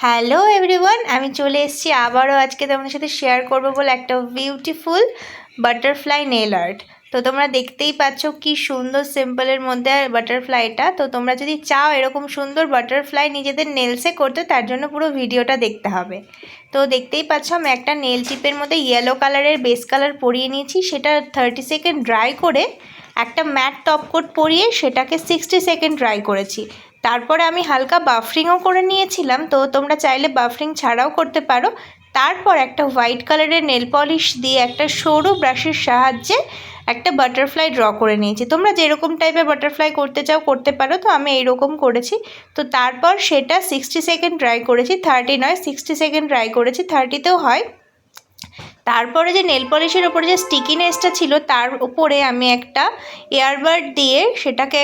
Hello everyone, আমি চলে এসেছি আবারও আজকে তোমাদের সাথে শেয়ার করব বলে একটা বিউটিফুল বাটারফ্লাই নেল আর্ট। তো তোমরা দেখতেই পাচ্ছ কি সুন্দর সিম্পলের মধ্যে বাটারফ্লাইটা। তো তোমরা যদি চাও এরকম সুন্দর বাটারফ্লাই নিজেদের নেলসে করতে, তার জন্য পুরো ভিডিওটা দেখতে হবে। তো দেখতেই পাচ্ছ আমি একটা নেল চিপের মধ্যে ইয়েলো কালারের বেস কালার পরিয়ে নিয়েছি, সেটা 30 সেকেন্ড ড্রাই করে একটা ম্যাট টপ কোট পরিয়ে সেটাকে 60 সেকেন্ড ড্রাই করেছি। তারপরে আমি হালকা বাফরিংও করে নিয়েছিলাম, তো তোমরা চাইলে বাফরিং ছাড়াও করতে পারো। তারপর একটা হোয়াইট কালারের নেল পলিশ দিয়ে একটা সরু ব্রাশের সাহায্যে একটা বাটারফ্লাই ড্র করে নিয়েছি। তোমরা যেরকম টাইপের বাটারফ্লাই করতে চাও করতে পারো, তো আমি এইরকম করেছি। তো তারপর সেটা 60 সেকেন্ড ড্রাই করেছি, 30 নয় 60 সেকেন্ড ড্রাই করেছি, 30তেও হয়। তারপরে যে নেল পলিশের ওপরে যে স্টিকিনেসটা ছিল তার উপরে আমি একটা এয়ারবাড দিয়ে সেটাকে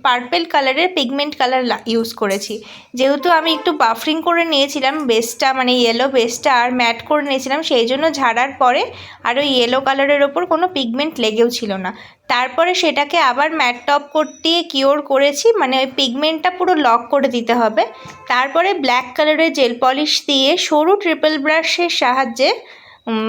পার্পেল কালারের পিগমেন্ট কালার ইউজ করেছি। যেহেতু আমি একটু বাফরিং করে নিয়েছিলাম বেসটা, মানে ইয়েলো বেসটা, আর ম্যাট করে নিয়েছিলাম, সেই জন্য ঝাড়ার পরে আর ওই ইয়েলো কালারের ওপর কোনো পিগমেন্ট লেগেও ছিল না। তারপরে সেটাকে আবার ম্যাট টপ কোট দিয়ে কিওর করেছি, মানে ওই পিগমেন্টটা পুরো লক করে দিতে হবে। তারপরে ব্ল্যাক কালারের জেল পলিশ দিয়ে সরু ট্রিপল ব্রাশের সাহায্যে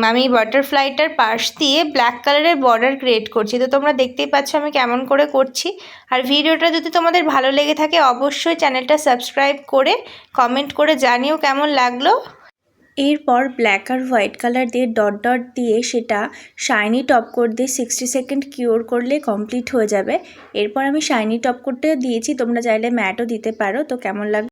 আমি বাটারফ্লাইটার পাশ দিয়ে ব্ল্যাক কালারের বর্ডার ক্রিয়েট করছি। তো তোমরা দেখতেই পাচ্ছ আমি কেমন করে করছি। আর ভিডিওটা যদি তোমাদের ভালো লেগে থাকে অবশ্যই চ্যানেলটা সাবস্ক্রাইব করে কমেন্ট করে জানিও কেমন লাগলো। এরপর ব্ল্যাক আর হোয়াইট কালার দিয়ে ডট ডট দিয়ে সেটা শাইনি টপ কোট দিয়ে 60 সেকেন্ড কিওর করলে কমপ্লিট হয়ে যাবে। এরপর আমি শাইনি টপ কোটটাও দিয়েছি, তোমরা চাইলে ম্যাটও দিতে পারো। তো কেমন লাগলো